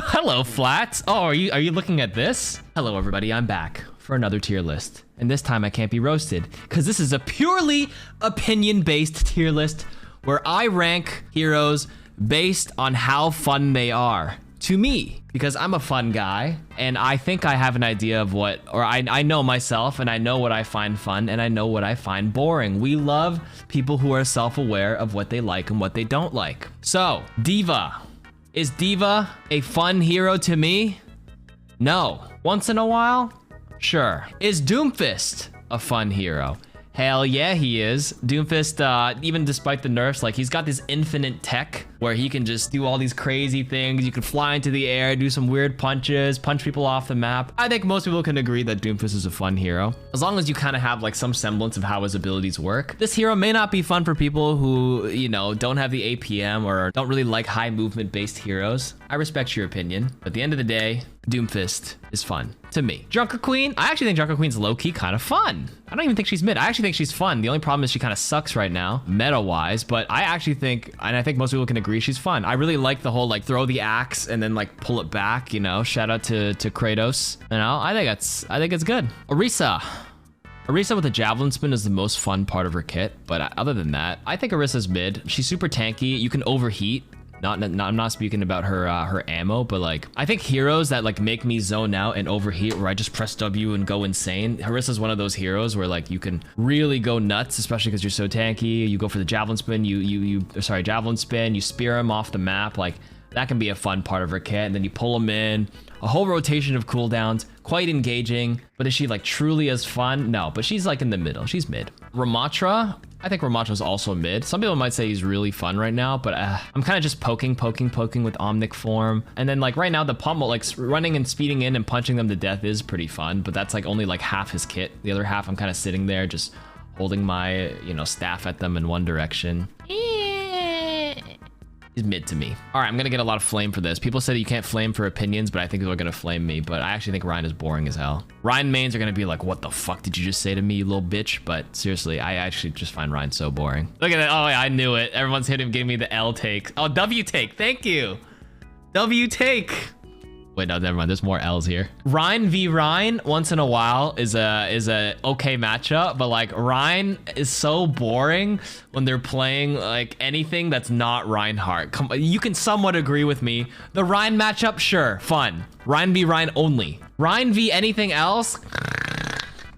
Hello, Flats. Oh, are you looking at this? Hello, everybody. I'm back for another tier list. And this time I can't be roasted because this is a purely opinion-based tier list where I rank heroes based on how fun they are to me, because I'm a fun guy and I think I have an idea of what, or I know myself and I know what I find fun and I know what I find boring. We love people who are self-aware of what they like and what they don't like. So, Diva. Is Diva a fun hero to me? No. Once in a while? Sure. Is Doomfist a fun hero? Hell yeah, he is. Doomfist, even despite the nerfs, like he's got this infinite tech where he can just do all these crazy things. You can fly into the air, do some weird punches, punch people off the map. I think most people can agree that Doomfist is a fun hero. As long as you kind of have like some semblance of how his abilities work. This hero may not be fun for people who, you know, don't have the APM or don't really like high movement based heroes. I respect your opinion, but at the end of the day, Doomfist is fun to me. Drunker Queen, I actually think Drunker Queen's low-key kind of fun. I don't even think she's mid. I actually think she's fun. The only problem is she kind of sucks right now, meta-wise, but I actually think, and I think most people can agree, she's fun. I really like the whole like throw the axe and then like pull it back, you know, shout out to Kratos. You know, I think it's good. Orisa with a javelin spin is the most fun part of her kit, but other than that, I think Orisa's mid. She's super tanky. You can overheat. I'm not speaking about her her ammo, but like I think heroes that like make me zone out and overheat where I just press W and go insane. Harisa's one of those heroes where like you can really go nuts, especially because you're so tanky. You go for the javelin spin, javelin spin, you spear him off the map. Like that can be a fun part of her kit, and then you pull him in. A whole rotation of cooldowns, quite engaging. But is she like truly as fun? No, but she's like in the middle. She's mid. Ramatra, I think Ramatra's also mid. Some people might say he's really fun right now, but I'm kind of just poking with Omnic form. And then like right now the pummel, like running and speeding in and punching them to death is pretty fun, but that's like only like half his kit. The other half I'm kind of sitting there just holding my, you know, staff at them in one direction. He's mid to me. All right, I'm gonna get a lot of flame for this. People say that you can't flame for opinions, but I think people are gonna flame me, but I actually think Ryan is boring as hell. Ryan mains are gonna be like, what the fuck did you just say to me, you little bitch? But seriously, I actually just find Ryan so boring. Look at that. Oh yeah, I knew it. Everyone's hitting, giving me the L take. Oh, W take, thank you. W take. Wait, no, never mind. There's more L's here. Ryan v Ryan once in a while is a okay matchup, but like Ryan is so boring when they're playing like anything that's not Reinhardt. You can somewhat agree with me. The Ryan matchup, sure, fun. Ryan v Ryan only. Ryan v anything else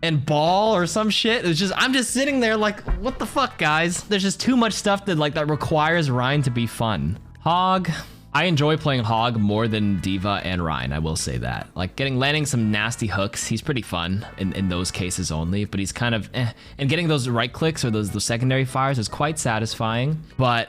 and ball or some shit. It's just, I'm just sitting there like, what the fuck, guys? There's just too much stuff that requires Ryan to be fun. Hog. I enjoy playing Hog more than Diva and Ryan, I will say that. Like landing some nasty hooks, he's pretty fun in those cases only, but he's kind of and getting those right clicks or those secondary fires is quite satisfying, but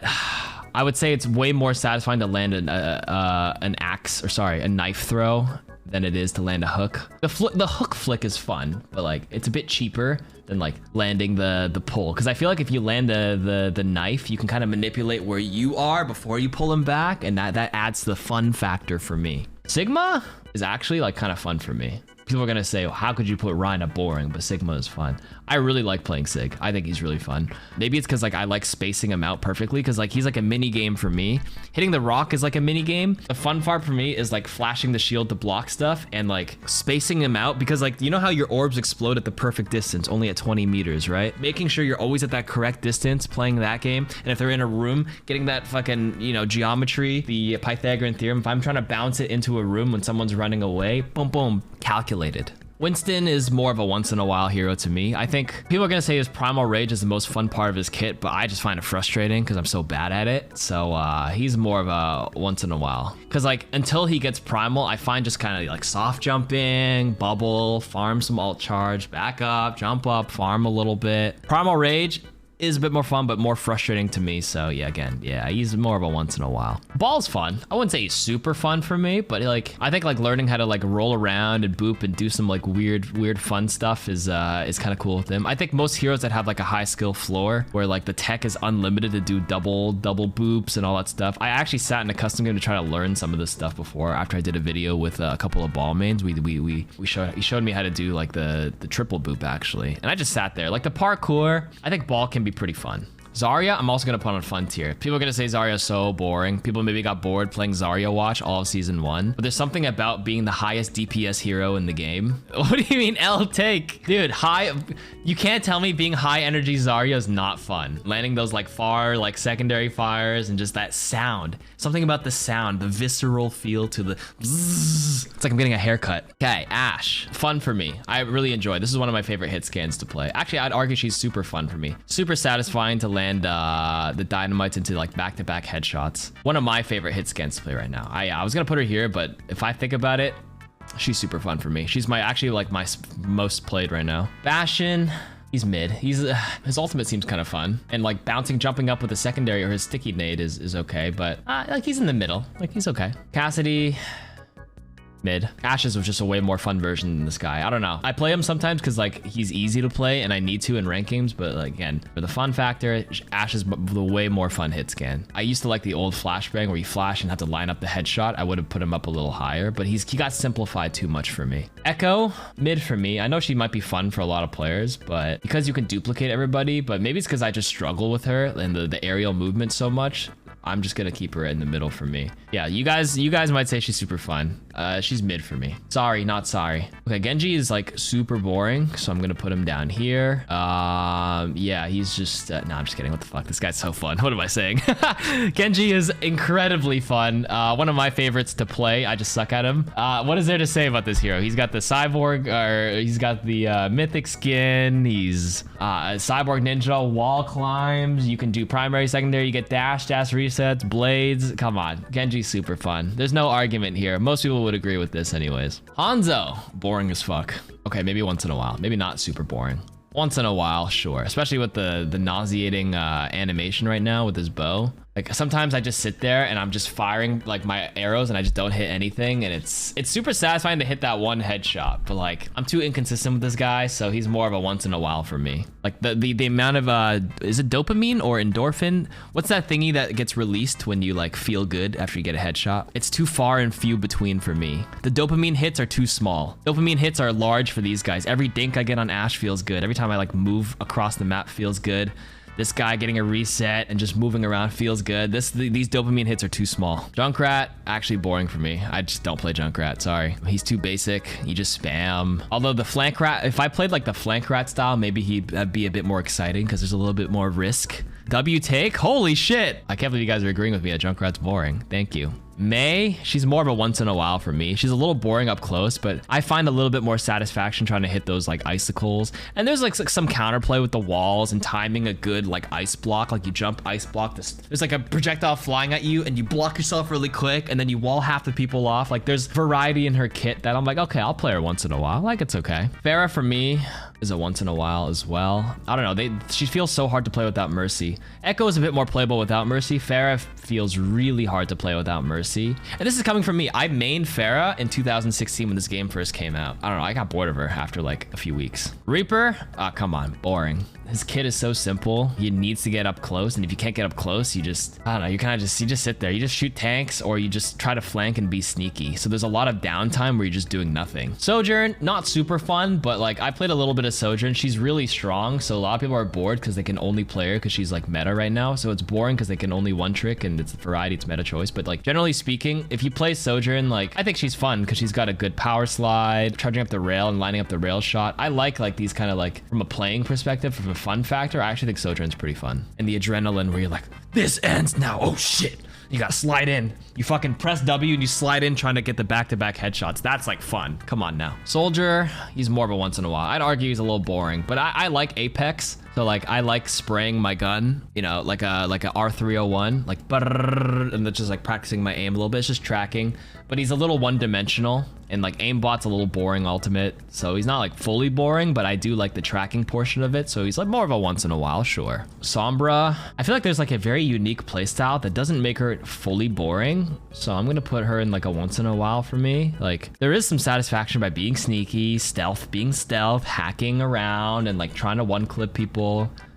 I would say it's way more satisfying to land an axe, or sorry, a knife throw than it is to land a hook. The hook flick is fun, but like it's a bit cheaper than like landing the pull, because I feel like if you land the knife, you can kind of manipulate where you are before you pull him back, and that adds to the fun factor for me. Sigma is actually like kind of fun for me. People are gonna say, well, how could you put Ryan at boring, but Sigma is fun. I really like playing Sig. I think he's really fun. Maybe it's because like I like spacing him out perfectly, because like he's like a mini game for me. Hitting the rock is like a mini game. The fun part for me is like flashing the shield to block stuff and like spacing him out, because like you know how your orbs explode at the perfect distance, only at 20 meters, right? Making sure you're always at that correct distance playing that game, and if they're in a room, getting that fucking, you know, geometry, the Pythagorean theorem. If I'm trying to bounce it into a room when someone's running away, boom, boom, calculated. Winston is more of a once-in-a-while hero to me. I think people are gonna say his Primal Rage is the most fun part of his kit, but I just find it frustrating because I'm so bad at it. So he's more of a once-in-a-while. Because like until he gets Primal, I find just kind of like soft jumping, bubble, farm some alt charge, back up, jump up, farm a little bit. Primal Rage is a bit more fun, but more frustrating to me. So yeah, again, yeah, he's more of a once in a while. Ball's fun. I wouldn't say he's super fun for me, but like I think like learning how to like roll around and boop and do some like weird fun stuff is kind of cool with him. I think most heroes that have like a high skill floor where like the tech is unlimited to do double boops and all that stuff. I actually sat in a custom game to try to learn some of this stuff before. After I did a video with a couple of ball mains, he showed me how to do like the triple boop actually, and I just sat there. Like the parkour, I think ball can be pretty fun. Zarya, I'm also gonna put on fun tier. People are gonna say Zarya's so boring. People maybe got bored playing Zarya Watch all of season 1. But there's something about being the highest DPS hero in the game. What do you mean L take? Dude, you can't tell me being high energy Zarya is not fun. Landing those like far, like secondary fires and just that sound. Something about the sound, the visceral feel to the bzzz. It's like I'm getting a haircut. Okay, Ashe. Fun for me. I really enjoy. This is one of my favorite hit scans to play. Actually, I'd argue she's super fun for me. Super satisfying to land the dynamites into like back-to-back headshots. One of my favorite hit scans to play right now. I was gonna put her here, but if I think about it, she's super fun for me. She's actually like my most played right now. Bastion. He's mid. His ultimate seems kind of fun, and like jumping up with a secondary or his sticky nade is okay, but like he's in the middle. Like he's okay. Cassidy, mid. Ashes was just a way more fun version than this guy. I don't know. I play him sometimes because like he's easy to play and I need to in rankings, but like again, for the fun factor, Ashe is the way more fun hit scan. I used to like the old flashbang where you flash and have to line up the headshot. I would have put him up a little higher, but he got simplified too much for me. Echo, mid for me. I know she might be fun for a lot of players, but because you can duplicate everybody, but maybe it's because I just struggle with her and the aerial movement so much. I'm just gonna keep her in the middle for me. Yeah, you guys might say she's super fun. She's mid for me. Sorry, not sorry. Okay, Genji is like super boring, so I'm gonna put him down here. Yeah, he's just, no, I'm just kidding. What the fuck? This guy's so fun. What am I saying? Genji is incredibly fun. One of my favorites to play. I just suck at him. What is there to say about this hero? He's got the cyborg, or he's got the mythic skin. He's a cyborg ninja, wall climbs. You can do primary, secondary. You get dash resets, blades. Come on, Genji's super fun. There's no argument here. Most people would agree with this anyways. Hanzo, boring as fuck. Okay, maybe once in a while. Maybe not super boring. Once in a while, sure. Especially with the nauseating animation right now with his bow. Like sometimes I just sit there and I'm just firing like my arrows and I just don't hit anything, and it's super satisfying to hit that one headshot, but like I'm too inconsistent with this guy, so he's more of a once in a while for me. Like the amount of is it dopamine or endorphin? What's that thingy that gets released when you like feel good after you get a headshot? It's too far and few between for me. The dopamine hits are too small. Dopamine hits are large for these guys. Every dink I get on Ashe feels good. Every time I like move across the map feels good. This guy getting a reset and just moving around feels good. These dopamine hits are too small. Junkrat, actually boring for me. I just don't play Junkrat, sorry. He's too basic. You just spam. Although the flank rat, if I played like the flank rat style, maybe he'd be a bit more exciting because there's a little bit more risk. W take? Holy shit. I can't believe you guys are agreeing with me that Junkrat's boring. Thank you. Mei, she's more of a once in a while for me. She's a little boring up close, but I find a little bit more satisfaction trying to hit those like icicles. And there's like some counterplay with the walls and timing a good like ice block. Like you jump ice block, there's like a projectile flying at you and you block yourself really quick and then you wall half the people off. Like there's variety in her kit that I'm like, okay, I'll play her once in a while. Like it's okay. Pharah for me is a once in a while as well. I don't know, she feels so hard to play without Mercy. Echo is a bit more playable without Mercy. Pharah feels really hard to play without Mercy. And this is coming from me. I mained Pharah in 2016 when this game first came out. I don't know, I got bored of her after like a few weeks. Reaper, come on, boring. His kit is so simple. He needs to get up close, and if you can't get up close, you just, I don't know, you just sit there. You just shoot tanks, or you just try to flank and be sneaky. So there's a lot of downtime where you're just doing nothing. Sojourn, not super fun, but like I played a little bit of Sojourn. She's really strong, so a lot of people are bored because they can only play her because she's like meta right now. So it's boring because they can only one trick, and it's variety, it's meta choice. But like generally speaking, if you play Sojourn, like I think she's fun because she's got a good power slide, charging up the rail and lining up the rail shot. I like these kind of like from a playing perspective, from a fun factor, I actually think Sojourn's pretty fun. And the adrenaline where you're like, this ends now, oh shit. You gotta slide in. You fucking press W and you slide in trying to get the back-to-back headshots. That's like fun. Come on now. Soldier, he's more of a once in a while. I'd argue he's a little boring, but I like Apex. So like I like spraying my gun, you know, like a R301, like and that's just like practicing my aim a little bit. It's just tracking, but he's a little one-dimensional, and like aimbot's a little boring ultimate. So he's not like fully boring, but I do like the tracking portion of it. So he's like more of a once in a while, sure. Sombra, I feel like there's like a very unique playstyle that doesn't make her fully boring. So I'm gonna put her in like a once in a while for me. Like there is some satisfaction by being sneaky, being stealth, hacking around and like trying to one-clip people.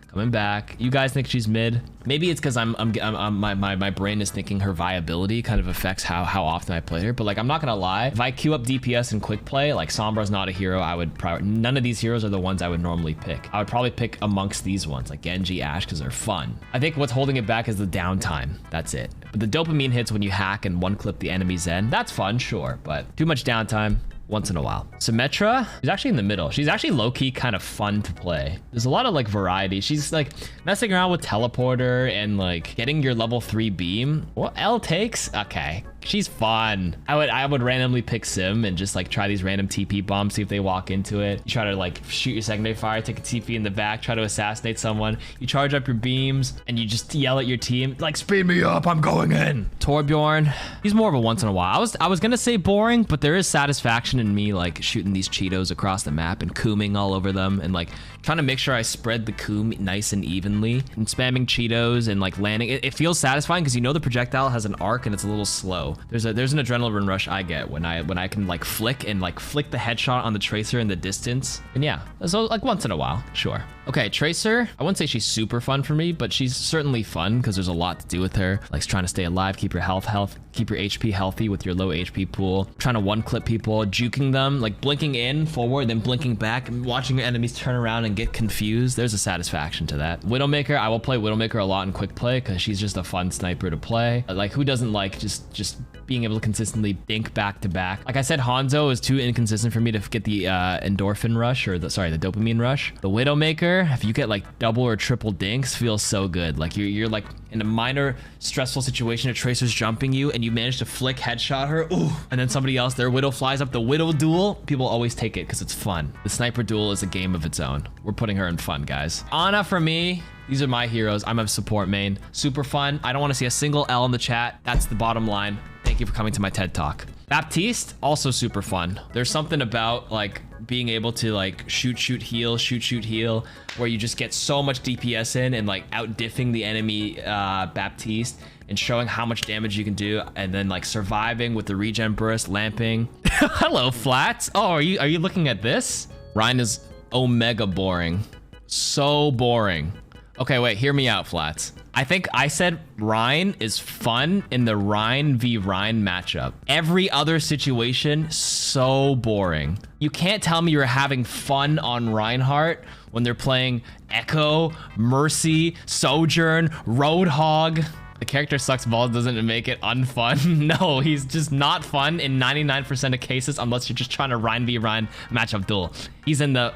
coming back. You guys think she's mid? Maybe it's because my brain is thinking her viability kind of affects how often I play her. But like, I'm not gonna lie, if I queue up DPS and quick play, like Sombra's not a hero I would none of these heroes are the ones I would normally pick. I would probably pick amongst these ones like Genji, Ashe, because they're fun. I think what's holding it back is the downtime. That's it. But the dopamine hits when you hack and one clip the enemy's Zen. That's fun, sure, but too much downtime once in a while. Symmetra, she's actually in the middle. She's actually low-key kind of fun to play. There's a lot of like variety. She's like messing around with teleporter and like getting your level 3 beam. What L takes? Okay. She's fun. I would randomly pick Sim and just like try these random TP bombs, see if they walk into it. You try to like shoot your secondary fire, take a TP in the back, try to assassinate someone. You charge up your beams and you just yell at your team, like, speed me up, I'm going in. Torbjorn, he's more of a once in a while. I was gonna say boring, but there is satisfaction in me like shooting these Cheetos across the map and cooming all over them and like trying to make sure I spread the coom nice and evenly and spamming Cheetos and like landing. It feels satisfying because you know the projectile has an arc and it's a little slow. There's an adrenaline rush I get when I can like flick the headshot on the Tracer in the distance. And yeah, so like once in a while, sure. Okay, Tracer, I wouldn't say she's super fun for me, but she's certainly fun because there's a lot to do with her. Like trying to stay alive, keep your health, keep your HP healthy with your low HP pool, trying to one clip people, juking them, like blinking in forward, then blinking back, and watching your enemies turn around and get confused. There's a satisfaction to that. Widowmaker, I will play Widowmaker a lot in quick play because she's just a fun sniper to play. Like who doesn't like just being able to consistently dink back to back? Like I said, Hanzo is too inconsistent for me to get the endorphin rush or the dopamine rush. The Widowmaker, if you get like double or triple dinks, feels so good. Like you're like in a minor stressful situation, a Tracer's jumping you and you manage to flick headshot her, ooh, and then somebody else, their Widow flies up. The Widow duel, people always take it because it's fun. The sniper duel is a game of its own. We're putting her in fun, guys. Ana for me, these are my heroes. I'm a support main. Super fun. I don't want to see a single L in the chat. That's the bottom line. Thank you for coming to my TED Talk. Baptiste, also super fun. There's something about like being able to like shoot, heal, where you just get so much DPS in and like out diffing the enemy Baptiste and showing how much damage you can do, and then like surviving with the regen burst, lamping. Hello, Flats. Oh, are you looking at this? Rein is omega boring. So boring. Okay, wait, hear me out, Flats. I think I said Rein is fun in the Rein v Rein matchup. Every other situation, so boring. You can't tell me you're having fun on Reinhardt when they're playing Echo, Mercy, Sojourn, Roadhog. The character sucks balls doesn't make it unfun. No, he's just not fun in 99% of cases unless you're just trying to Rein v Rein matchup duel. He's in the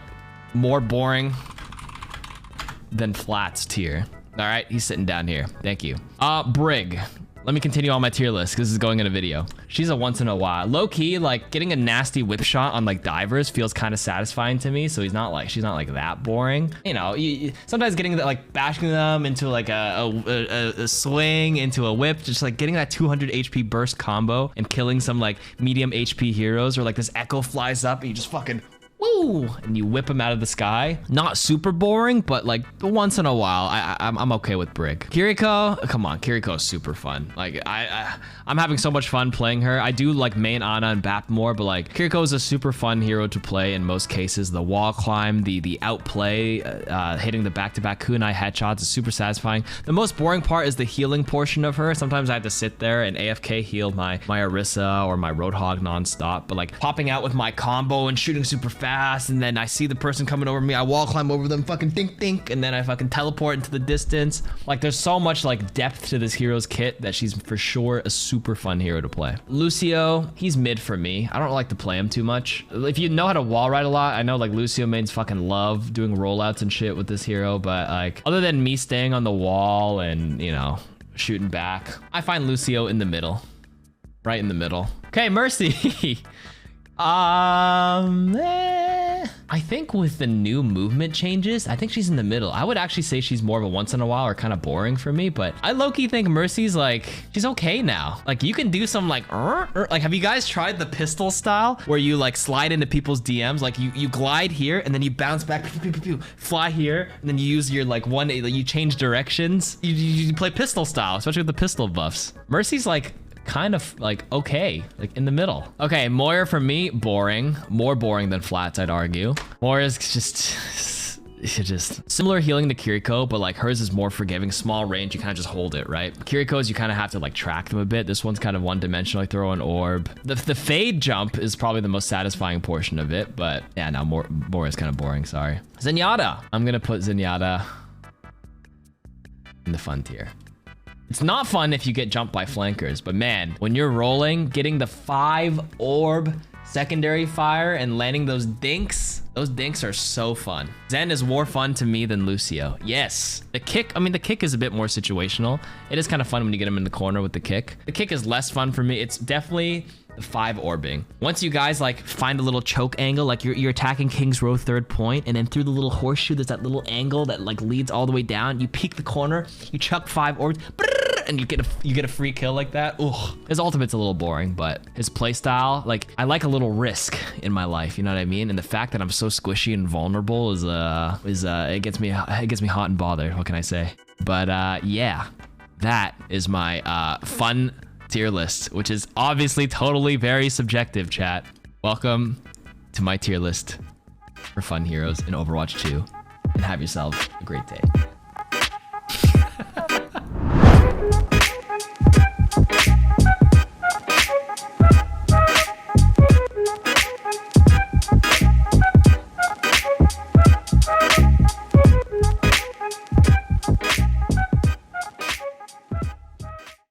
more boring than Flats tier. All right, he's sitting down here. Thank you. Brig. Let me continue on my tier list because this is going in a video. She's a once in a while. Low key, like getting a nasty whip shot on like divers feels kind of satisfying to me. So she's not like that boring. You know, sometimes getting that, like bashing them into like a swing, into a whip, just like getting that 200 HP burst combo and killing some like medium HP heroes, or like this Echo flies up and you just fucking woo, and you whip him out of the sky. Not super boring, but like once in a while, I'm okay with Brig. Kiriko, come on, Kiriko is super fun. Like I'm having so much fun playing her. I do like main Ana and Bap more, but like Kiriko is a super fun hero to play in most cases. The wall climb, the outplay, hitting the back-to-back kunai headshots is super satisfying. The most boring part is the healing portion of her. Sometimes I have to sit there and AFK heal my Orisa or my Roadhog nonstop, but like popping out with my combo and shooting super fast, and then I see the person coming over me, I wall climb over them, fucking dink, and then I fucking teleport into the distance. Like there's so much like depth to this hero's kit that she's for sure a super fun hero to play. Lucio, he's mid for me. I don't like to play him too much. If you know how to wall ride a lot, I know like Lucio mains fucking love doing rollouts and shit with this hero, but like other than me staying on the wall and, you know, shooting back, I find Lucio in the middle. Right in the middle. Okay, Mercy. I think with the new movement changes, I think she's in the middle. I would actually say she's more of a once in a while or kind of boring for me, but I low-key think Mercy's like, she's okay now. Like you can do some like have you guys tried the pistol style where you like slide into people's DMs? Like you glide here and then you bounce back, fly here, and then you use your like you change directions. You play pistol style, especially with the pistol buffs. Mercy's like kind of like okay, like in the middle. Okay, Moira for me, boring. More boring than Flats, I'd argue. Moira's just just similar healing to Kiriko, but like hers is more forgiving. Small range, you kind of just hold it, right? Kiriko's, you kind of have to like track them a bit. This one's kind of one-dimensional. I throw an orb. The fade jump is probably the most satisfying portion of it, but yeah, no, more is kind of boring, sorry. Zenyatta. I'm gonna put Zenyatta in the fun tier. It's not fun if you get jumped by flankers, but man, when you're rolling, getting the 5 orb secondary fire and landing those dinks are so fun. Zen is more fun to me than Lucio. Yes. The kick, I mean, the kick is a bit more situational. It is kind of fun when you get him in the corner with the kick. The kick is less fun for me. It's definitely the 5 orbing. Once you guys like find a little choke angle, like you're attacking King's Row 3rd point, and then through the little horseshoe, there's that little angle that like leads all the way down. You peek the corner, you chuck 5 orbs, and you get a free kill like that. Ugh. His ultimate's a little boring, but his playstyle, like I like a little risk in my life, you know what I mean? And the fact that I'm so squishy and vulnerable is it gets me hot and bothered. What can I say? But yeah, that is my fun tier list, which is obviously totally very subjective, chat. Welcome to my tier list for fun heroes in Overwatch 2, and have yourself a great day.